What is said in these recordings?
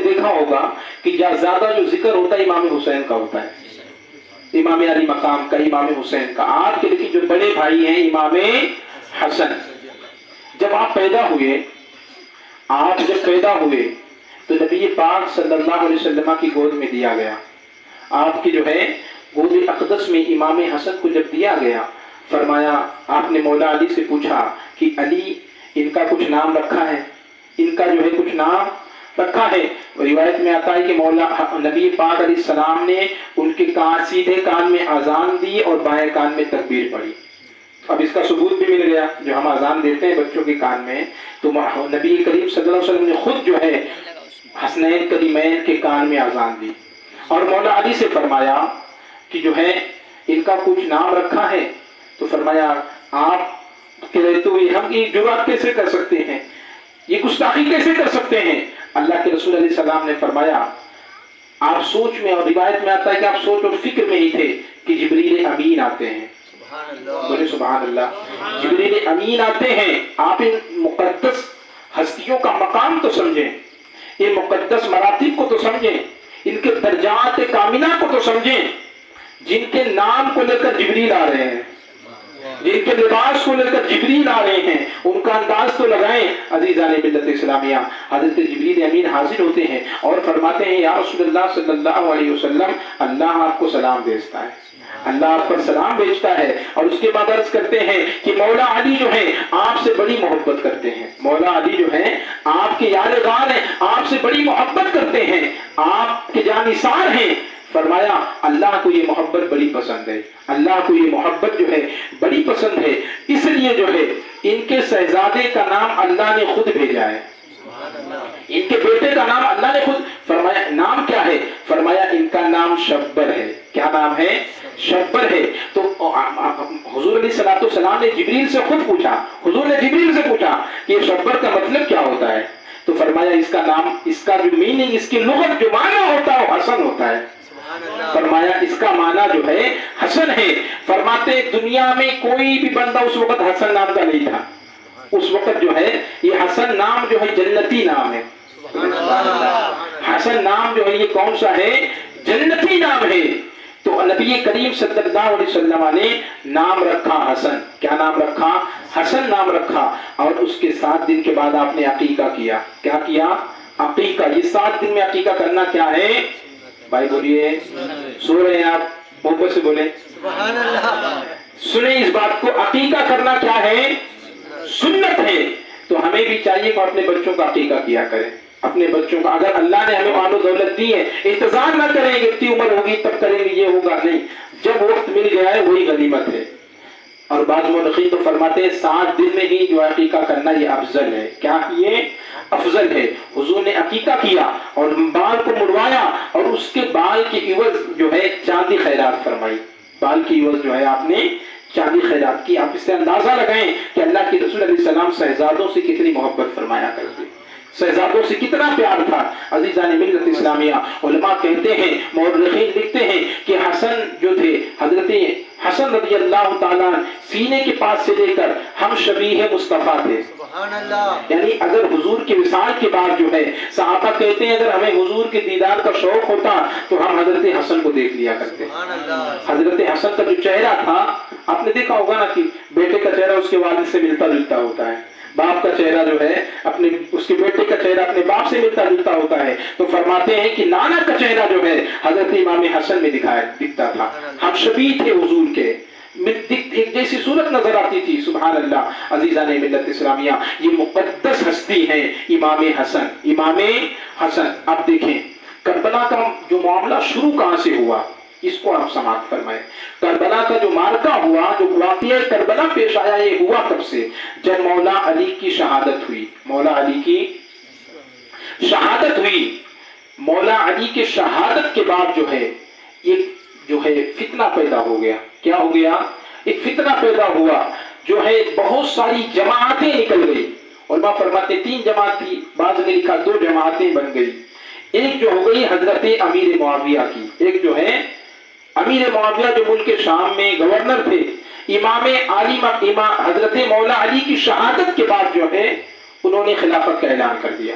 دیکھا ہوگا کہ زیادہ جو ذکر ہوتا ہے امام حسین کا ہوتا ہے، امام علی مقام کا، امام حسین کا۔ آپ کے لیکن جو بڑے بھائی ہیں امام حسن، جب آپ پیدا ہوئے تو نبی پاک صلی اللہ علیہ وسلم کی گود میں دیا گیا۔ آپ کی جو ہے گود اقدس میں امام حسن کو جب دیا گیا، فرمایا، آپ نے مولا علی سے پوچھا کہ علی ان کا کچھ نام رکھا ہے، ان کا جو ہے کچھ نام رکھا ہے؟ روایت میں آتا ہے کہ مولا نبی پاک علیہ السلام نے ان کے سیدھے کان میں اذان دی اور بائیں کان میں تکبیر پڑھی۔ اب اس کا ثبوت بھی مل گیا، جو ہم اذان دیتے ہیں بچوں کے کان میں، تو نبی کریم صلی اللہ علیہ وسلم نے خود جو ہے حسنین کریمین کے کان میں اذان دی، اور مولا علی سے فرمایا کہ جو ہے ان کا کچھ نام رکھا ہے، تو فرمایا آپ کے رہتے ہوئے ہم یہ جرات کیسے کر سکتے ہیں، یہ گستاخی کیسے کر سکتے ہیں؟ اللہ کے رسول علیہ السلام نے فرمایا، آپ سوچ میں، اور روایت میں آتا ہے کہ آپ سوچ اور فکر میں ہی تھے کہ جبریل امین آتے ہیں۔ بولے سبحان اللہ، جبریل امین آتے ہیں۔ آپ ان مقدس ہستیوں کا مقام تو سمجھیں، ان مقدس مراتب کو تو سمجھیں، ان کے درجات کاملہ کو تو سمجھیں، جن کے نام کو لے کر جبریل آ رہے ہیں، جن کے لباس کو لے کر جبریل آ رہے ہیں، ان کا انداز تو لگائیں۔ عزیزان ملت اسلامیہ، حضرت جبریل امین حاضر ہوتے ہیں اور فرماتے ہیں، یا رسول اللہ صلی اللہ علیہ وسلم، اللہ آپ کو سلام بھیجتا ہے، اللہ آپ پر سلام بھیجتا ہے۔ اور اس کے بعد عرض کرتے ہیں کہ مولا علی جو ہے آپ سے بڑی محبت کرتے ہیں، مولا علی جو ہے آپ کے یادگار ہیں، آپ سے بڑی محبت کرتے ہیں، آپ کے جانثار ہیں۔ فرمایا اللہ کو یہ محبت بڑی پسند ہے، اللہ کو یہ محبت جو ہے بڑی پسند ہے، اس لیے جو ہے ان کے شہزادے کا نام اللہ نے خود بھیجا ہے، ان کے بیٹے کا نام اللہ نے خود۔ فرمایا نام کیا ہے؟ فرمایا ان کا نام شبر ہے۔ کیا نام ہے؟ شبر ہے۔ تو حضور علیہ السلام نے جبریل سے خود پوچھا، حضور نے جبریل سے پوچھا کہ یہ شبر کا مطلب کیا ہوتا ہے؟ تو فرمایا اس کا نام، اس کا جو میننگ، اس کی لغت جو معنی ہوتا ہے وہ حسن ہوتا ہے۔ فرمایا اس کا معنی جو ہے حسن ہے۔ فرماتے دنیا میں کوئی بھی بندہ اس وقت حسن نام کا نہیں تھا، اس وقت جو ہے یہ حسن نام جو ہے جنتی نام ہے۔ حسن نام جو ہے یہ کون سا ہے؟ جنتی نام ہے۔ تو نبی کریم صلی اللہ علیہ وسلم نے نام رکھا حسن۔ کیا نام رکھا؟ حسن نام رکھا۔ اور اس کے 7 دن کے بعد آپ نے عقیقہ کیا۔ کیا کیا؟ عقیقہ۔ یہ 7 دن میں عقیقہ کرنا کیا ہے؟ بھائی بولیے، سن رہے ہیں آپ؟ محبت سے بولیں سبحان اللہ۔ سنیں اس بات کو، عقیقہ کرنا کیا ہے؟ سنت ہے۔ تو ہمیں بھی چاہیے کہ اپنے بچوں کا عقیقہ کیا کریں، اپنے بچوں کا۔ اگر اللہ نے ہمیں مال و دولت دی ہے، انتظار نہ کریں کہ اتنی عمر ہوگی تب کریں گے، یہ ہوگا نہیں، جب وقت مل گیا ہے وہی غنیمت ہے۔ اور بعض مورخین تو فرماتے ہیں 7 دن میں ہی جو عقیقہ کرنا یہ افضل ہے۔ کیا یہ افضل ہے؟ حضور نے عقیقہ کیا اور بال کو مڑوایا، اور اس کے بال کی عوض جو ہے چاندی خیرات فرمائی۔ بال کی عوض جو ہے آپ نے چاندی خیرات کی۔ آپ اس سے اندازہ لگائیں کہ اللہ کے رسول علیہ السلام شہزادوں سے کتنی محبت فرمایا کرتے، شہزادوں سے کتنا پیار تھا۔ عزیزان ملت اسلامیہ، علماء کہتے ہیں، مورخین لکھتے ہیں کہ حسن جو تھے، حضرت حسن رضی اللہ تعالیٰ سینے کے پاس سے لے کر ہم شبیہ مصطفیٰ تھے۔ یعنی اگر حضور کے وصال کے بعد جو ہے صحابہ کہتے ہیں اگر ہمیں حضور کے دیدار کا شوق ہوتا تو ہم حضرت حسن کو دیکھ لیا کرتے۔ حضرت حسن کا جو چہرہ تھا، آپ نے دیکھا ہوگا نا کہ بیٹے کا چہرہ اس کے والد سے ملتا جلتا ہوتا ہے، باپ کا چہرہ جو ہے اپنے اس کے بیٹے کا چہرہ اپنے باپ سے ملتا جلتا ہوتا ہے۔ تو فرماتے ہیں کہ نانا کا چہرہ جو ہے حضرت امام حسن میں دکھتا تھا۔ ہم شبیہ تھے حضور کے، ایک جیسی صورت نظر آتی تھی۔ سبحان اللہ۔ عزیزان ملت اسلامیہ، یہ مقدس ہستی ہے امام حسن۔ امام حسن، اب دیکھیں کربلا کا جو معاملہ شروع کہاں سے ہوا، اس کو آپ سماعت فرمائیں۔ کربلا کا جو مارکہ ہوا، جو واقعہ کربلا پیش آیا، یہ ہوا کب سے؟ جب مولا علی کی شہادت ہوئی۔ مولا علی کی شہادت ہوئی۔ مولا علی کے شہادت کے بعد جو ہے ایک جو ہے فتنہ پیدا ہو گیا۔ کیا ہو گیا؟ ایک فتنہ پیدا ہوا، جو ہے بہت ساری جماعتیں نکل گئی۔ علماء فرماتے 3 جماعت تھی، بعض نے لکھا 2 جماعتیں بن گئی۔ ایک جو ہو گئی حضرت امیر معاویہ کی، ایک جو ہے امیر معاویہ جو ملک شام میں گورنر تھے، امام حضرت مولا علی کی شہادت کے بعد جو ہے انہوں نے خلافت کا اعلان کر دیا۔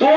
2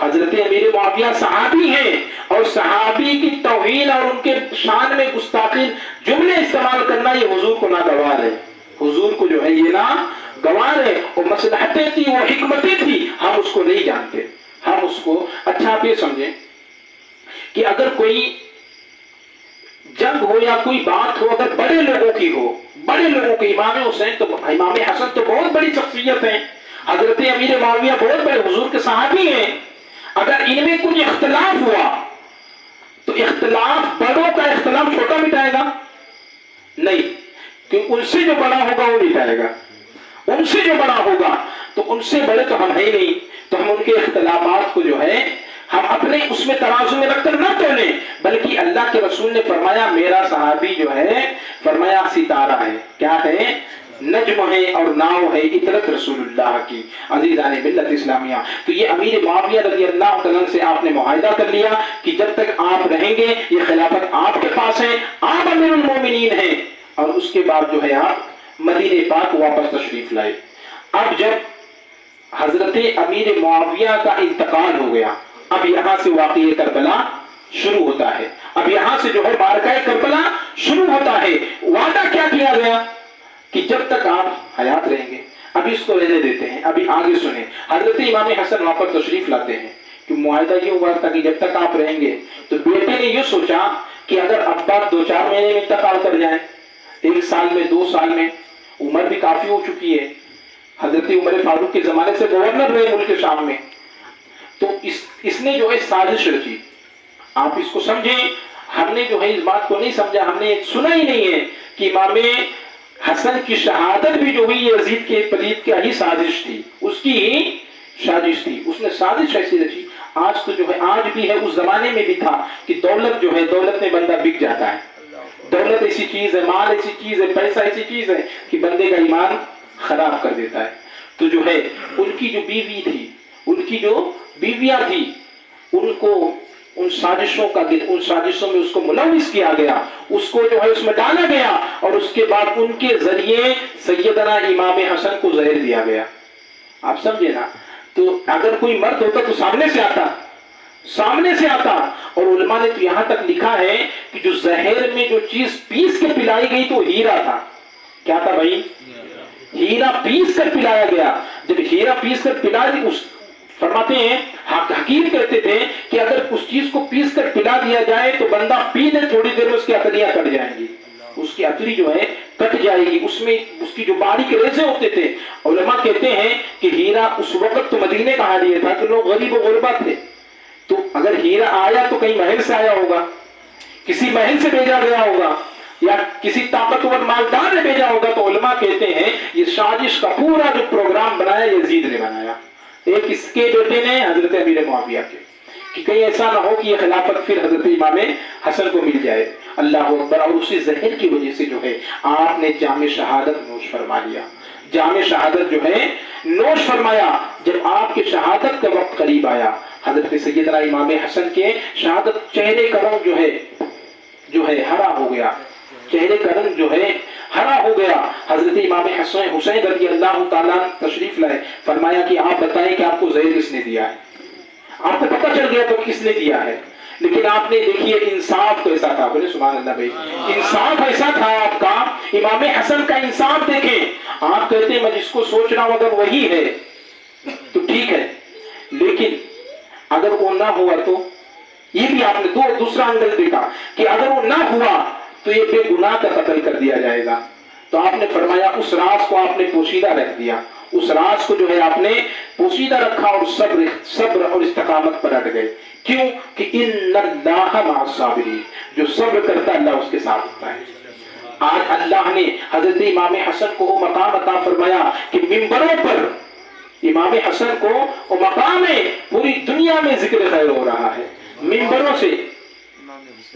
حضرت امیر معاویہ صحابی ہیں اور صحابی کی توہین اور ان کے شان میں گستاخی جملے استعمال کرنا یہ حضور کو ناگوار ہے. حضور کو جو ہے یہ ناگوار ہے. وہ مصلحتیں تھی, وہ حکمتیں تھی, ہم اس کو نہیں جانتے. ہم اس کو اچھا آپ یہ سمجھیں کہ اگر کوئی جنگ ہو یا کوئی بات ہو, اگر بڑے لوگوں کی ہو, بڑے لوگوں کی, امام حسین تو امام حسن تو بہت بڑی شخصیت ہیں, حضرت امیر معاویہ بہت بڑے حضور کے صحابی ہیں, اگر ان میں کچھ اختلاف ہوا تو اختلاف بڑوں کا اختلاف چھوٹا مٹائے گا نہیں, کیونکہ ان سے جو بڑا ہوگا وہ مٹائے گا. ان سے جو بڑا ہوگا تو ان سے بڑے تو ہم ہے ہی نہیں, تو ہم ان کے اختلافات کو جو ہے ہم اپنے اس میں ترازو میں رکھ کر نہ تولیں, بلکہ اللہ کے رسول نے فرمایا میرا صحابی جو ہے فرمایا ستارہ ہے, کیا ہے, نجم ہے اور ناؤ ہے اطرت رسول اللہ کی. عزیزان ملت اسلامیہ, تو یہ امیر معاویہ رضی اللہ عنہ سے آپ نے معاہدہ کر لیا کہ جب تک آپ رہیں گے یہ خلافت آپ کے پاس ہے, آپ امیر المومنین ہیں, اور اس کے بعد جو ہے آپ مدینہ پاک واپس تشریف لائے. اب جب حضرت امیر معاویہ کا انتقال ہو گیا, اب یہاں سے واقعہ کربلا شروع ہوتا ہے. اب یہاں سے جو ہے معرکہ کربلا شروع ہوتا ہے. وعدہ کیا کیا گیا کہ جب تک آپ حیات رہیں گے, ابھی اس کو رہنے دیتے ہیں, ابھی آگے سنیں. حضرت امام حسن وہاں پر تشریف لاتے ہیں کہ معاہدہ یہ ہوا تھا کہ جب تک آپ رہیں گے, تو بیٹے نے یہ سوچا کہ اگر ابا 2-4 مہینے میں انتقال کر جائیں, 1 سال میں 2 سال میں, عمر بھی کافی ہو چکی ہے, حضرت عمر فاروق کے زمانے سے گورنر رہے ملک شام میں, تو اس نے جو ہے سازش رچی. آپ اس کو سمجھیں, ہم نے جو ہے اس بات کو نہیں سمجھا, ہم نے سنا ہی نہیں ہے کہ امام حسن کی شہادت بھی جو ہوئی یزید کے پلید کی ہی سازش تھی, اس کی ہی سازش تھی. اس نے سازش ایسی رچی. آج تو جو ہے آج بھی ہے, اس زمانے میں بھی تھا کہ دولت جو ہے, دولت میں بندہ بک جاتا ہے. دولت ایسی چیز ہے, مال ایسی چیز ہے, پیسہ ایسی چیز ہے کہ بندے کا ایمان خراب کر دیتا ہے. تو جو ہے ان کی جو بیوی تھی, ان کی جو بیویاں تھی, ان کو ان سازشوں میں اس کو ملوث کیا گیا, اس کو جو ہے اس میں ڈالا گیا, اور اس کے بعد ان کے ذریعے سیدنا امام حسن کو زہر دیا گیا. آپ سمجھے نا. تو اگر کوئی مرد ہوتا تو سامنے سے آتا, اور علماء نے تو یہاں تک لکھا ہے کہ جو زہر میں جو چیز پیس کے پلائی گئی تو ہیرا تھا. کیا تھا بھائی؟ ہیرا پیس کر پلایا گیا. جب ہیرا پیس کر پلا دی, فرماتے ہیں حکیم کہتے تھے کہ اگر اس چیز کو پیس کر پلا دیا جائے تو بندہ پی دے, تھوڑی دیر میں اس کی عقلیاں کٹ جائیں گی, اس کی عقلی جو ہے کٹ جائے گی, اس میں اس کی جو باریک ریزے ہوتے تھے. علماء کہتے ہیں کہ ہیرا اس وقت تو مدینے کا حال یہ تھا کہ لوگ غریب و غربا تھے, تو اگر ہیرا آیا تو کہیں محل سے آیا ہوگا, کسی محل سے بھیجا گیا ہوگا, یا کسی طاقتور مالدار نے بھیجا ہوگا. تو علماء کہتے ہیں یہ سازش کا پورا جو پروگرام بنایا یزید نے بنایا, ایک اس کے بیٹے نے حضرت امیر معاویہ کے, کہ کہیں ایسا نہ ہو کہ یہ خلافت پھر حضرت امام حسن کو مل جائے. اللہ اکبر. اور اسی زہر کی وجہ سے جو ہے آپ نے جام شہادت نوش فرما لیا. جام شہادت جو ہے نوش فرمایا. جب آپ کے شہادت کا وقت قریب آیا, حضرت سیدنا امام حسن کے شہادت, چہرے کا رنگ جو ہے ہرا ہو گیا, چہرے کا رنگ جو ہے ہرا ہو گیا. حضرت امام حسین رضی اللہ تعالیٰ تشریف لائے, فرمایا کہ آپ بتائیں کہ آپ کو زہر کس نے دیا ہے. آپ کو پتہ چل گیا تو کس نے دیا ہے, لیکن آپ نے دیکھیے انصاف کیسا تھا. بولے سبحان اللہ بھائی, انصاف ایسا تھا آپ کا. امام حسن کا انصاف دیکھیں. آپ کہتے ہیں میں جس کو سوچ رہا ہوں اگر وہی ہے تو ٹھیک ہے, لیکن اگر وہ نہ ہوا تو, یہ بھی آپ نے دوسرا انگل دیکھا کہ اگر وہ نہ ہوا تو یہ بے گناہ کا قتل کر دیا جائے گا. تو آپ نے فرمایا اس راز کو آپ نے پوشیدہ رکھ دیا, اس راز کو جو ہے آپ نے پوشیدہ رکھا, اور صبر اور استقامت پر اٹ گئے. کیوں کہ ان اللہ مع الصابرین, جو صبر کرتا ہے اللہ اس کے ساتھ ہوتا ہے. آج اللہ نے حضرت امام حسن کو وہ مقام عطا فرمایا کہ ممبروں پر امام حسن کو وہ مقام ہے, پوری دنیا میں ذکر خیر ہو رہا ہے. ممبروں سے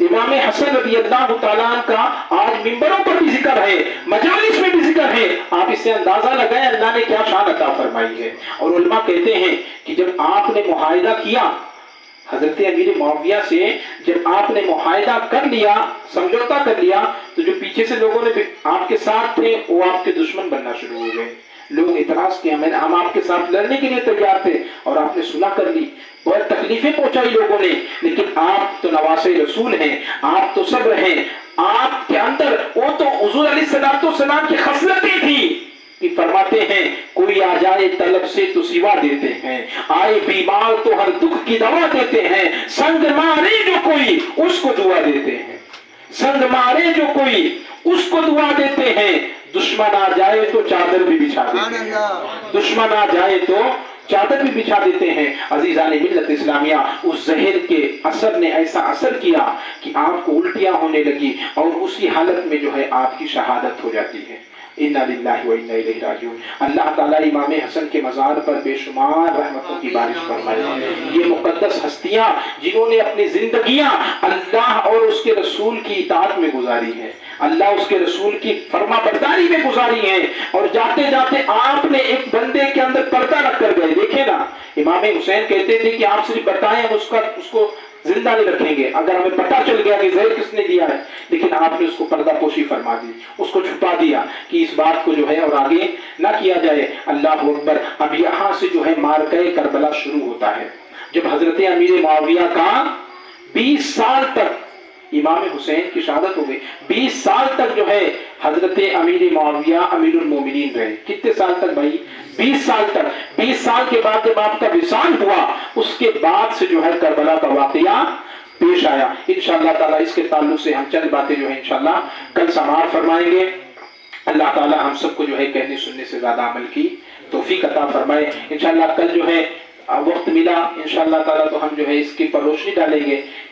امام حسن رضی اللہ تعالیٰ کا آج ممبروں پر بھی ذکر ہے, مجالس میں بھی ذکر ہے. آپ اس سے اندازہ لگائیں اللہ نے کیا شان عطا فرمائی ہے. اور علماء کہتے ہیں کہ جب آپ نے معاہدہ کیا حضرت امیر معاویہ سے, جب آپ نے معاہدہ کر لیا, سمجھوتا کر لیا, تو جو پیچھے سے لوگوں نے آپ کے ساتھ تھے وہ آپ کے دشمن بننا شروع ہو گئے. لوگ اعتراض کیا، ہم آپ کے ساتھ لڑنے کے لیے تیار تھے اور آپ نے صلح کر لی، بہت تکلیفیں پہنچائی لوگوں نے، لیکن آپ تو نواسے رسول ہیں، آپ تو صبر ہیں، آپ کے اندر وہ تو حضور علیہ السلام کی خصلتیں تھی کہ فرماتے ہیں کوئی آ جائے طلب سے تو سوا دیتے ہیں، آئے بیمار تو ہر دکھ کی دوا دیتے ہیں، سنگ مارے جو کوئی اس کو دعا دیتے ہیں، سنگ مارے جو کوئی اس کو دعا دیتے ہیں، دشمن آ جائے تو چادر بھی بچھا دیتے ہیں، دشمن آ جائے تو چادر بھی بچھا دیتے ہیں۔ عزیزان ملت اسلامیہ، اس زہر کے اثر نے ایسا اثر کیا کہ آپ کو الٹیاں ہونے لگی اور اسی حالت میں جو ہے آپ کی شہادت ہو جاتی ہے۔ انا للہ و انا الیہ راجعون۔ اللہ تعالیٰ امام حسن کے مزار پر بے شمار رحمتوں کی بارش فرمائے۔ یہ مقدس ہستیاں جنہوں نے اپنی زندگیاں اللہ اور اس کے رسول کی اطاعت میں گزاری ہے، اللہ اس کے رسول کی فرما برداری میں گزاری ہے، اور جاتے جاتے آپ نے ایک بندے کے اندر پردہ رکھ کر گئے۔ دیکھیں نا، امام حسین کہتے تھے کہ آپ صرف بتائیں ہم اس کو زندہ نہیں رکھیں گے اگر ہمیں پتہ چل گیا کہ زہر کس نے دیا ہے، لیکن آپ نے اس کو پردہ پوشی فرما دی، اس کو چھپا دیا کہ اس بات کو جو ہے اور آگے نہ کیا جائے۔ اللہ اکبر۔ اب یہاں سے جو ہے مارکہ کربلا شروع ہوتا ہے، جب حضرت امیر معاویہ کا 20 سال تک امام حسین کی شہادت ہو گئی، 20 سال تک جو ہے حضرت امیر معاویہ امیر المومنین رہے۔ کتنے سال تک بھائی؟ 20 سال تک۔ 20 سال کے بعد جب آپ کا وصال ہوا، اس کے بعد سے جو ہے کربلا کا واقعہ پیش آیا۔ انشاءاللہ تعالیٰ اس کے تعلق سے ہم چند باتیں جو ہے انشاءاللہ کل سماعت فرمائیں گے۔ اللہ تعالیٰ ہم سب کو جو ہے کہنے سننے سے زیادہ عمل کی توفیق عطا فرمائے۔ انشاءاللہ کل جو ہے وقت ملا انشاءاللہ تعالیٰ تو ہم جو ہے اس کی پر روشنی ڈالیں گے۔